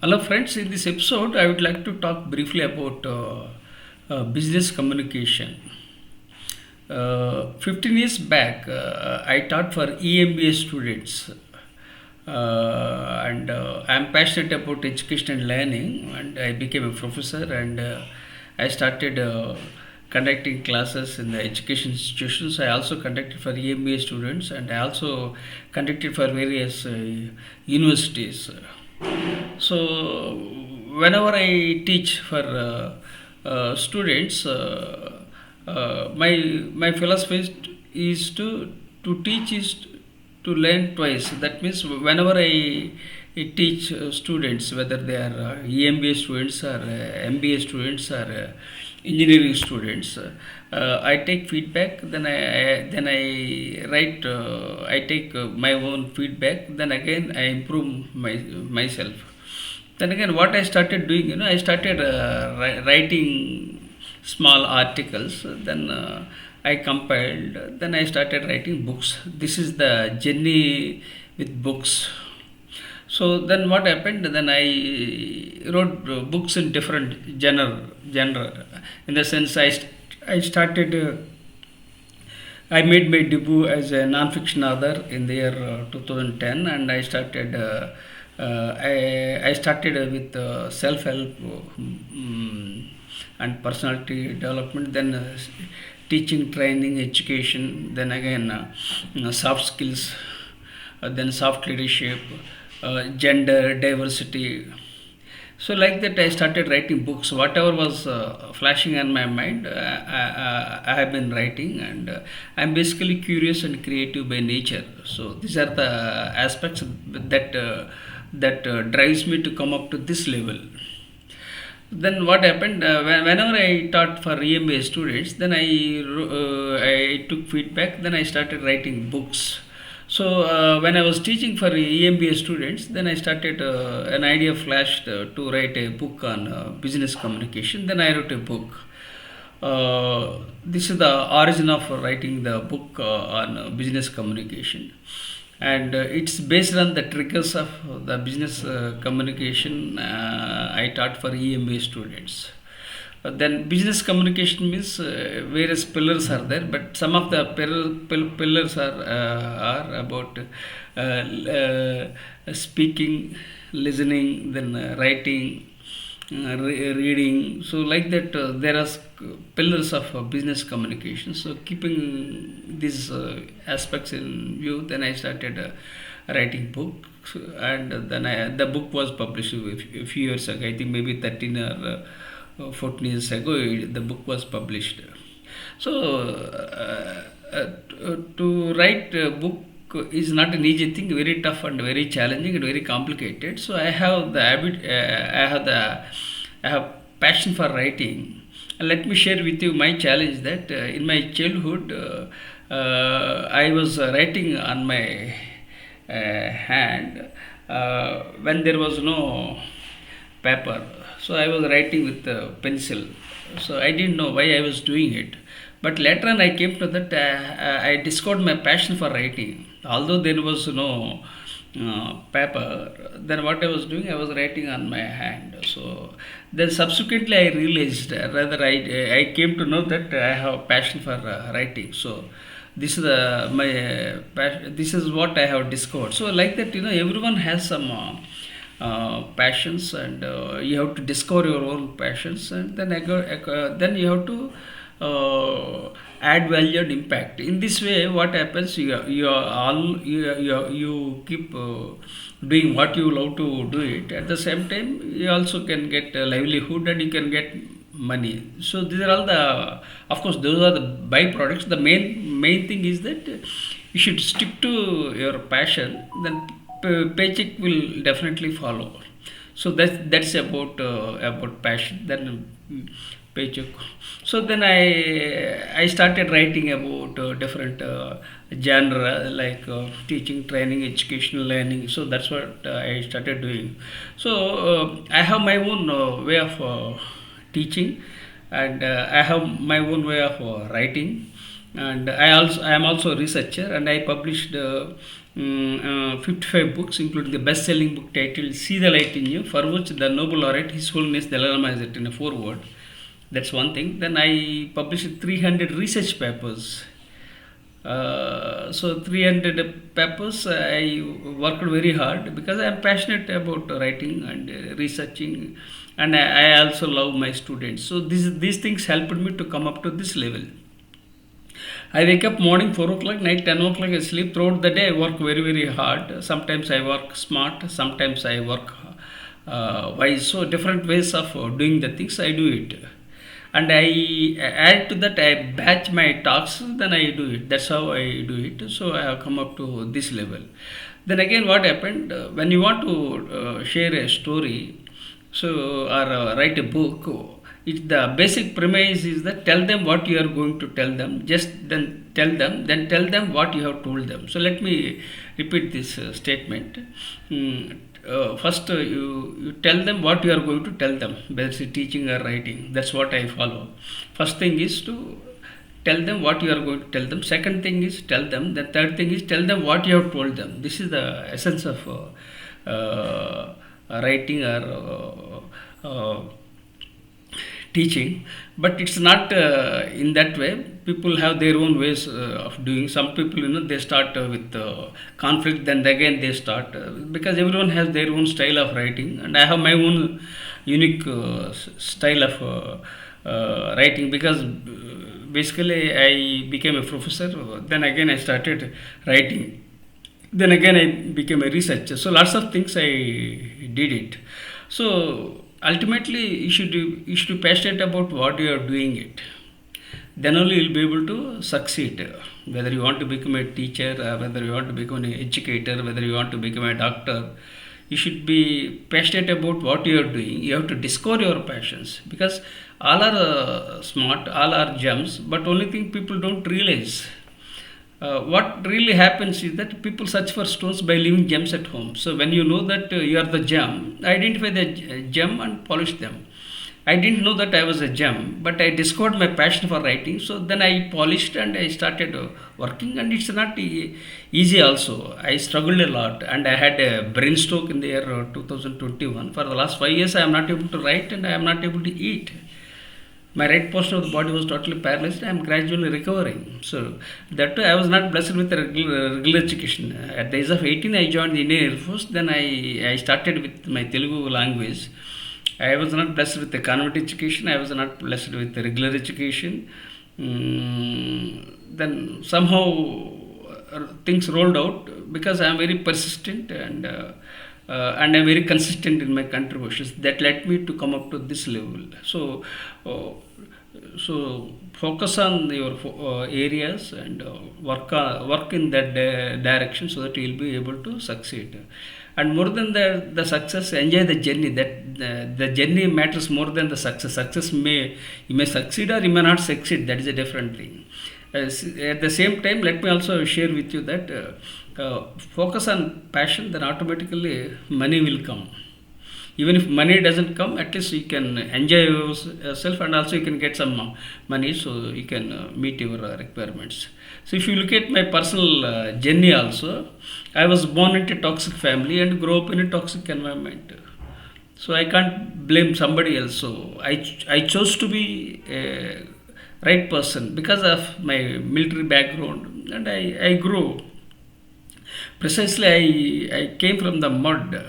Hello, friends. In this episode, I would like to talk briefly about business communication. 15 years back, I taught for EMBA students, and I'm passionate about education and learning. And I became a professor, and I started conducting classes in the education institutions. I also conducted for EMBA students, and I also conducted for various universities. So whenever I teach for students, my philosophy is to teach is to learn twice. That means whenever I teach students, whether they are EMBA students or MBA students or engineering students, I take feedback. Then I write. I take my own feedback. Then again I improve myself. Then again, what I started doing, I started writing small articles. Then I compiled. Then I started writing books. This is the journey with books. So then what happened? Then I wrote books in different genre. In the sense, I started. I made my debut as a non-fiction author in the year 2010, and I started with self-help and personality development, then teaching, training, education, then again soft skills, then soft leadership, gender diversity. So like that, I started writing books. Whatever was flashing on my mind, I have been writing, and I'm basically curious and creative by nature. So these are the aspects that drives me to come up to this level. Then what happened? Whenever I taught for EMBA students, then I took feedback. Then I started writing books. So when I was teaching for EMBA students, then I started an idea flashed to write a book on business communication. Then I wrote a book. This is the origin of writing the book on business communication, and it's based on the triggers of the business communication I taught for EMBA students. Then business communication means various pillars are there, but some of the pillars are about speaking, listening, then writing, reading. So like that, there are pillars of business communication. So keeping these aspects in view, then I started writing books, and then the book was published a few years ago. I think maybe 13 or 14 years ago, the book was published. So to write a book is not an easy thing, very tough and very challenging and very complicated. So I have the habit, I have passion for writing. And let me share with you my challenge that in my childhood, I was writing on my hand when there was no paper. So I was writing with a pencil. So I didn't know why I was doing it. But later on, I came to that I discovered my passion for writing. Although there was no paper, then what I was doing, I was writing on my hand. So then subsequently, I realized, I came to know that I have passion for writing. So this is this is what I have discovered. So like that, everyone has some passions, and you have to discover your own passions, and then you have to add value and impact. In this way, what happens, you keep doing what you love to do it. At the same time, you also can get a livelihood, and you can get money. So these are all the, of course, those are the byproducts. The main thing is that you should stick to your passion, then paycheck will definitely follow. So that's about passion. Then paycheck. So then I started writing about different genre, like teaching, training, educational learning. So that's what I started doing. So I have my own way of teaching, and I have my own way of writing. and I am also a researcher, and I published 55 books, including the best-selling book titled "See the Light in You," for which the Nobel laureate His Holiness Dalai Lama has written a foreword. That's one thing. Then I published 300 research papers. So 300 papers, I worked very hard because I am passionate about writing and researching, and I also love my students. So these things helped me to come up to this level. I wake up morning 4 o'clock, night 10 o'clock, I sleep. Throughout the day, I work very hard. Sometimes I work smart, sometimes I work wise. So, different ways of doing the things, I do it. And I add to that, I batch my tasks, then I do it. That's how I do it. So, I have come up to this level. Then again, what happened when you want to share a story, so or write a book, the basic premise is that tell them what you are going to tell them, just then tell them what you have told them. So let me repeat this statement. First, you tell them what you are going to tell them, whether it's teaching or writing. That's what I follow. First thing is to tell them what you are going to tell them. Second thing is tell them. The third thing is tell them what you have told them. This is the essence of writing or teaching. But it's not in that way. People have their own ways of doing. Some people, they start with conflict, then again they start because everyone has their own style of writing, and I have my own unique style of writing, because basically I became a professor, then again I started writing, then again I became a researcher. So lots of things I did it. So ultimately you should be passionate about what you are doing it. Then only you'll be able to succeed. Whether you want to become a teacher, whether you want to become an educator, whether you want to become a doctor, you should be passionate about what you are doing. You have to discover your passions, because all are smart, all are gems, but only thing people don't realize. What really happens is that people search for stones by leaving gems at home. So when you know that you are the gem, identify the gem and polish them. I didn't know that I was a gem, but I discovered my passion for writing. So then I polished and I started working, and it's not easy also. I struggled a lot, and I had a brain stroke in the year 2021. For the last 5 years, I am not able to write and I am not able to eat. My right portion of the body was totally paralyzed. I am gradually recovering. So that too, I was not blessed with a regular education. At the age of 18, I joined the Indian Air Force. Then I started with my Telugu language. I was not blessed with the convent education. I was not blessed with the regular education. Then somehow things rolled out, because I am very persistent, and I'm very consistent in my contributions. That led me to come up to this level. Uh, so focus on your areas, and work in that direction, so that you will be able to succeed. And more than the success, enjoy the journey. That the journey matters more than the success. You may succeed or you may not succeed. That is a different thing. At the same time, let me also share with you that focus on passion, then automatically money will come. Even if money doesn't come, at least you can enjoy yourself, and also you can get some money, so you can meet your requirements. So if you look at my personal journey also, I was born into a toxic family and grew up in a toxic environment. So I can't blame somebody else. So I chose to be a right person because of my military background, and I grew. Precisely, I came from the mud.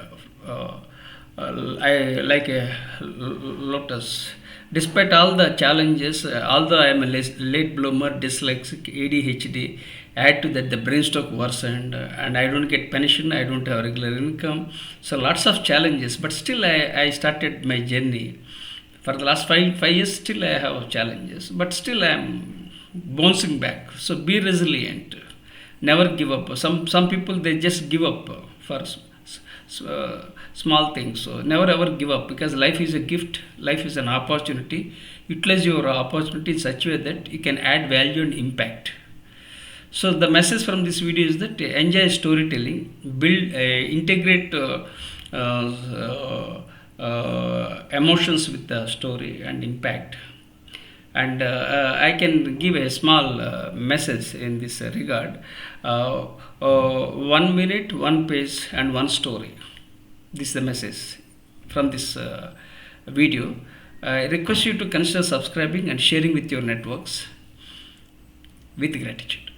I like a lotus. Despite all the challenges, although I am a late bloomer, dyslexic, ADHD, add to that the brain stroke worsened, and I don't get pension, I don't have regular income. So lots of challenges, but still I started my journey. For the last five years, still I have challenges, but still I am bouncing back. So be resilient. Never give up. Some people, they just give up for small things. So never ever give up, because life is a gift. Life is an opportunity. Utilize your opportunity in such a way that you can add value and impact. So the message from this video is that enjoy storytelling, build, integrate emotions with the story and impact. And I can give a small message in this regard. 1 minute, one page, and one story. This is the message from this video. I request you to consider subscribing and sharing with your networks with gratitude.